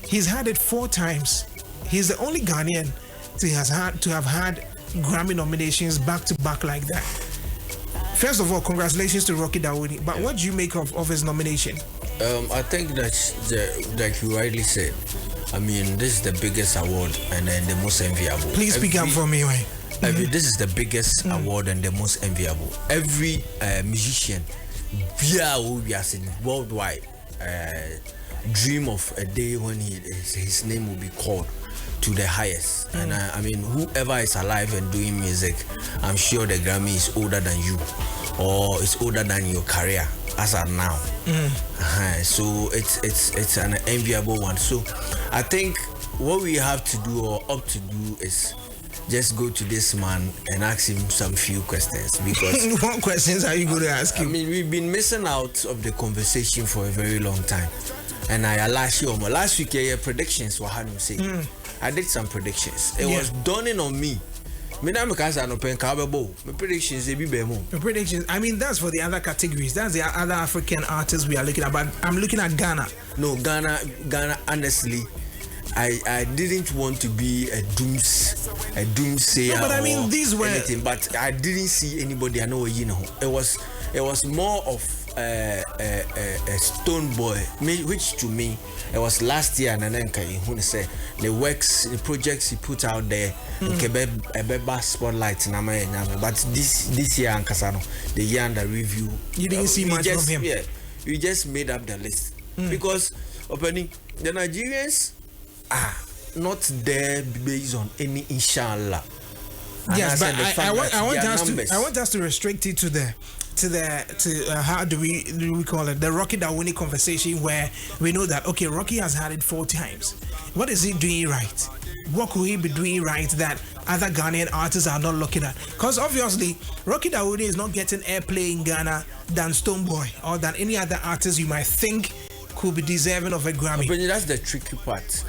he's had it 4 times. He's the only Ghanaian to have had Grammy nominations back to back like that. First of all, congratulations to Rocky Dawuni. But what do you make of his nomination? I think that like you rightly said, I mean, this is the biggest award and then the most enviable. Please speak up for me, right? This is the biggest award and the most enviable. Every musician, worldwide, dream of a day when his name will be called to the highest. And I mean, whoever is alive and doing music, I'm sure the Grammy is older than you, or it's older than your career as of now. So it's an enviable one. So I think what we have to do or up to do is just go to this man and ask him some few questions, because what questions are you going to ask him? I mean, we've been missing out of the conversation for a very long time. And last week, predictions were hard to say. I did some predictions. It was dawning on me. Predictions, I mean, that's for the other categories. That's the other African artists we are looking at. But I'm looking at Ghana. No, Ghana. Honestly, I didn't want to be a doomsayer. No, but I mean, these were anything. But I didn't see anybody. I know, you know, it was more of a Stonebwoy, which to me it was last year. And then who say the works, the projects he put out there, a spotlight. But this year, the year under review, you didn't see much from him. Yeah, we just made up the list because opening the Nigerians are not there based on any inshallah. Yes, but I want us to restrict it to how do we call it, the Rocky Dawuni conversation, where we know that okay, Rocky has had it 4 times. What is he doing right? What could he be doing right that other Ghanaian artists are not looking at? Because obviously Rocky Dawuni is not getting airplay in Ghana than Stonebwoy or than any other artist you might think could be deserving of a Grammy. But that's the tricky part.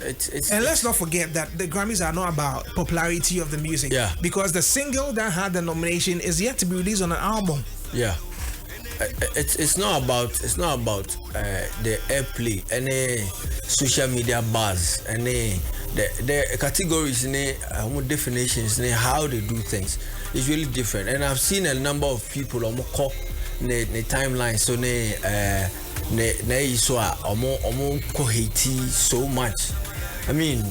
Let's not forget that the Grammys are not about popularity of the music. Yeah. Because the single that had the nomination is yet to be released on an album. Yeah. It's not about the airplay, any social media buzz, any the categories, any definitions, any how they do things is really different. And I've seen a number of people on the timeline, so so much. I mean,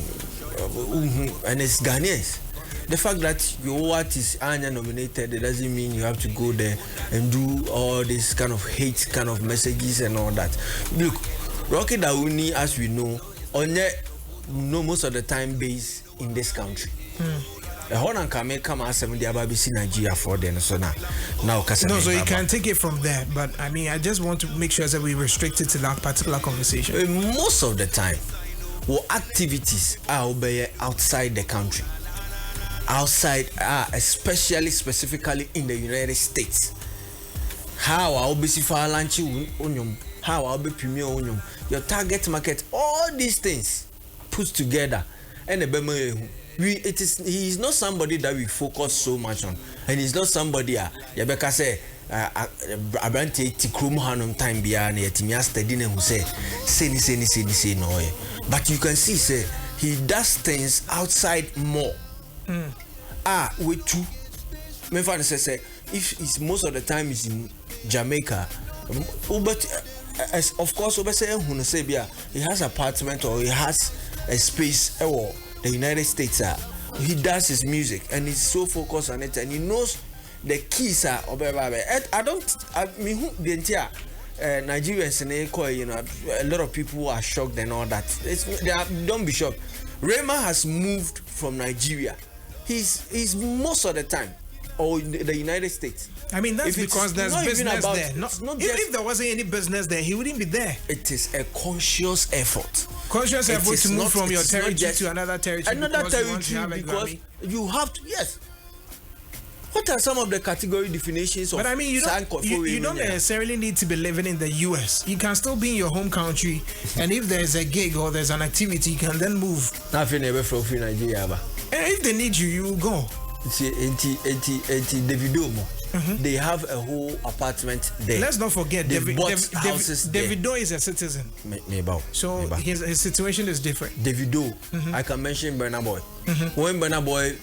and it's Ghanaians. The fact that your artist Anya nominated, it doesn't mean you have to go there and do all this kind of hate kind of messages and all that. Look, Rocky Dawuni, as we know, most of the time based in this country. The Holland can come out 70 BBC Nigeria for them. So now no, so you can take it from there. But I mean, I just want to make sure that we restrict it to that particular conversation. Most of the time, what activities are outside the country, especially specifically in the United States. How I'll be onion, how I'll be premier onion, your target market, all these things put together, and the he is not somebody that we focus so much on, and he's not somebody Yabeka say Abrante Tikrum Hanum time beyond Timia Stedine who say no. But you can see say he does things outside more. With two. My father say if it's most of the time is in Jamaica, but of course he has apartment or he has a space or the United States he does his music and he's so focused on it and he knows the keys are Nigerians a lot of people are shocked and all that. Don't be shocked. Rema has moved from Nigeria. He's most of the time or the United States. I mean, that's because there's business there. If there wasn't any business there, he wouldn't be there. It is a conscious effort. Conscious effort to move from your territory to another territory. Because you have to, yes. What are some of the category definitions of? But I mean, you don't necessarily need to be living in the US. You can still be in your home country, and if there's a gig or there's an activity, you can then move. Nothing ever from Nigeria. And if they need you, you will go. Davido. They have a whole apartment there. Let's not forget, Davido is a citizen. So his situation is different. Davido, I can mention Burna Boy. When Burna Boy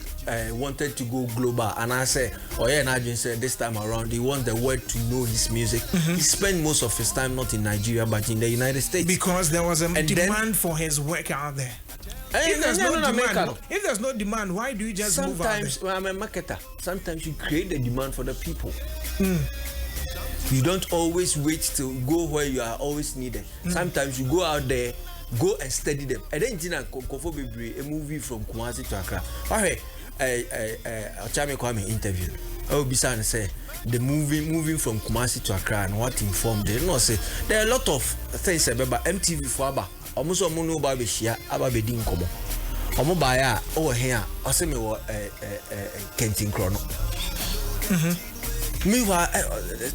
wanted to go global, and I said, Najin said this time around he wants the world to know his music. He spent most of his time not in Nigeria but in the United States because there was a demand for his work out there. If there's no demand, why do you just move out there? Sometimes I'm a marketer. Sometimes you create the demand for the people. You don't always wait to go where you are always needed. Sometimes you go out there, go and study them. And then a movie from Kumasi to Accra. Ochame Kwame interview. Bisan say the moving from Kumasi to Accra and what informed them. No, say there are a lot of things about MTV for Aba. Almost all no baby share about the din komo. Omo baya over here. I say me what Kentin Chrono. Meanwhile,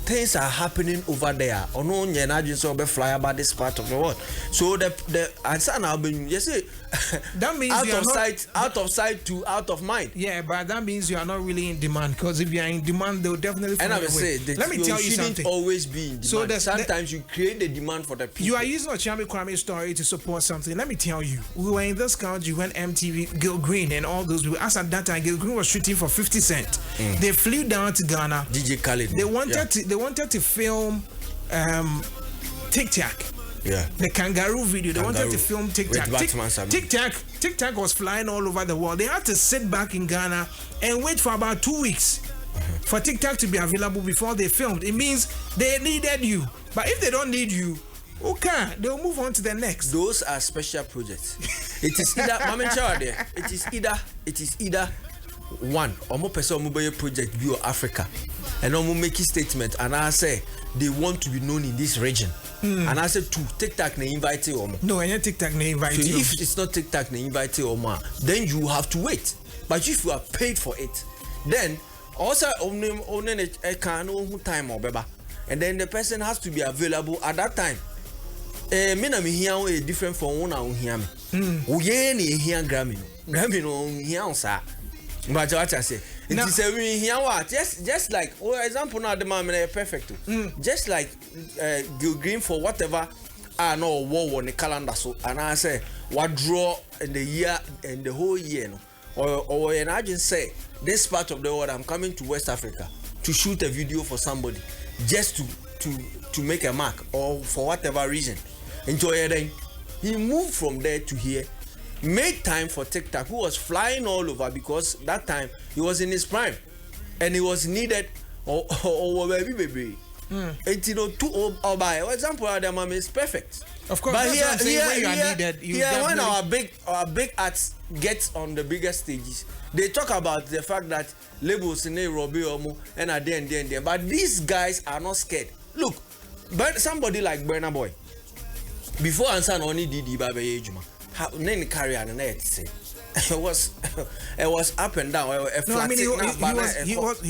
things are happening over there. Oh no, you're not just over fly about this part of the world. So the answer now being you see that means out of sight to out of mind. Yeah, but that means you are not really in demand because if you are in demand, they'll definitely. And I will say, let me tell you something. Always be in demand. So sometimes you create the demand for the people. You are using Ochame Kwame story to support something. Let me tell you, we were in this country when MTV, Gil Green, and all those people. As at that time, Gil Green was shooting for 50 Cent. They flew down to Ghana. DJ Khaled. They wanted to film Tic Tac. Yeah. The kangaroo video. They wanted to film Tic Tac. Tic Tac was flying all over the world. They had to sit back in Ghana and wait for about 2 weeks for Tic Tac to be available before they filmed. It means they needed you. But if they don't need you, okay, they'll move on to the next. Those are special projects. It is either one or more person mobile project view Africa and no make a statement and I say they want to be known in this region and I said two TikTok na invite you no and TikTok na invite you. If it's not TikTok na invite you then you have to wait, but if you are paid for it then also own a can time or beba and then the person has to be available at that time. Me na me hear a different from one on hear me we ni hear Grammy no hear sa. But what I say, it is a here what just like for example now the man perfect. Just like Gil Green for whatever I know war on the calendar so and I say what draw in the year and the whole year no or and I just say this part of the world I'm coming to West Africa to shoot a video for somebody just to make a mark or for whatever reason. Enjoy then he moved from there to here. Made time for TikTok, who was flying all over because that time he was in his prime and he was needed or baby. And you know, or by example, Adam is perfect. Of course, but when our big acts get on the bigger stages, they talk about the fact that labels in Robbie Omo and are there. But these guys are not scared. Look, but somebody like Burna Boy, before Ansan only did Baby Ejuma. Then carry on the say it was up and down. No, I mean he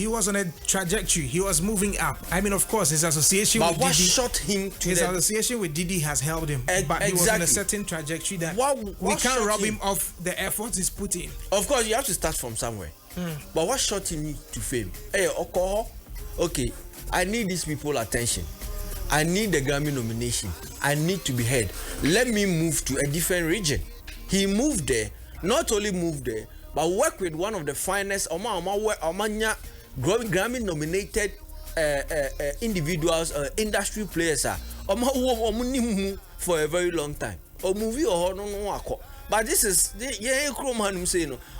was on a trajectory. He was moving up. I mean, of course, his association with what Didi, shot him to his association with Didi has helped him. But he was on a certain trajectory that we can't rob him of the efforts he's put in. Of course, you have to start from somewhere. But what shot him to fame? Hey, okay, I need these people attention. I need the Grammy nomination. I need to be heard. Let me move to a different region. He moved there. Not only moved there, but worked with one of the finest Grammy nominated individuals, industry players for a very long time. But this is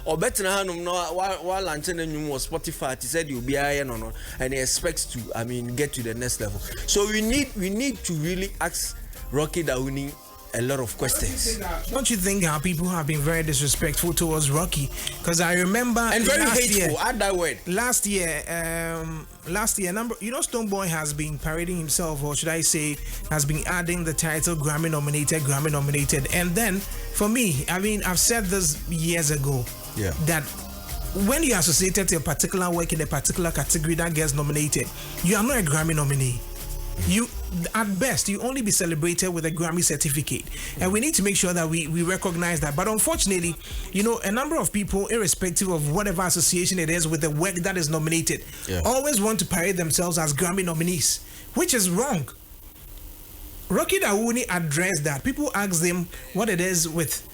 or better while Anthony was Spotify, he said you'll be and he expects to get to the next level. So we need to really ask Rocky Dawuni a lot of questions. Don't you think how people have been very disrespectful towards Rocky? Because I remember and very hateful. Add that word. Last year, Stonebwoy has been parading himself, or should I say, has been adding the title Grammy nominated. And then, for me, I've said this years ago that when you are associated to a particular work in a particular category that gets nominated, you are not a Grammy nominee. You, at best, you only be celebrated with a Grammy certificate, and we need to make sure that we recognize that. But unfortunately, a number of people, irrespective of whatever association it is with the work that is nominated, always want to parade themselves as Grammy nominees, which is wrong. Rocky Dawuni addressed that. People ask them what it is with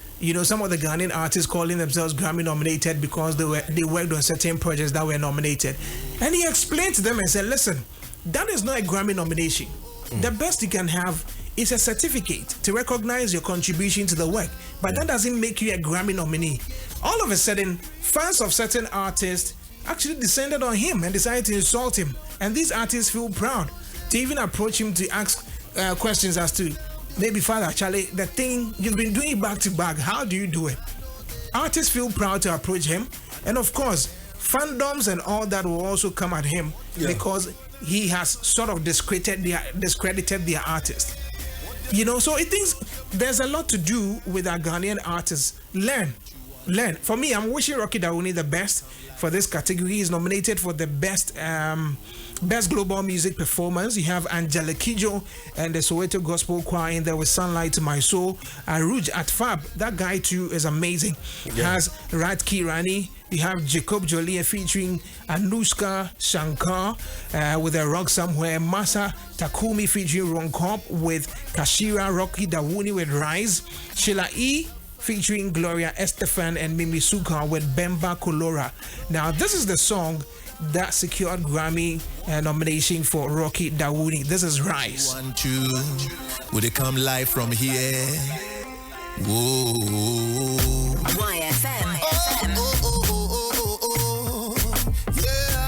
some of the Ghanaian artists calling themselves Grammy nominated because they worked on certain projects that were nominated, and he explained to them and said, listen, that is not a Grammy nomination. The best you can have is a certificate to recognize your contribution to the work, but that doesn't make you a Grammy nominee. All of a sudden, fans of certain artists actually descended on him and decided to insult him, and these artists feel proud to even approach him to ask questions as to, maybe, Father Charlie, the thing you've been doing back to back, how do you do it? Artists feel proud to approach him, and of course, fandoms and all that will also come at him because he has sort of discredited their artist. So it thinks there's a lot to do with our Ghanaian artists. Learn. For me, I'm wishing Rocky Dawuni the best for this category. He's nominated for the best global music performance. You have Angelique Kidjo and the Soweto Gospel Choir in there with Sunlight to My Soul. Rouge at Fab, that guy too is amazing. Has Ratki Rani. You have Jacob Jolie featuring Anushka Shankar with A Rock Somewhere. Masa Takumi featuring Ron Cobb with Kashira. Rocky Dawuni with Rise. Sheila E featuring Gloria Estefan and Mimi Suka with Bemba Kolora. Now, this is the song that secured Grammy nomination for Rocky Dawuni. This is Rise. Would it come live from here? Whoa.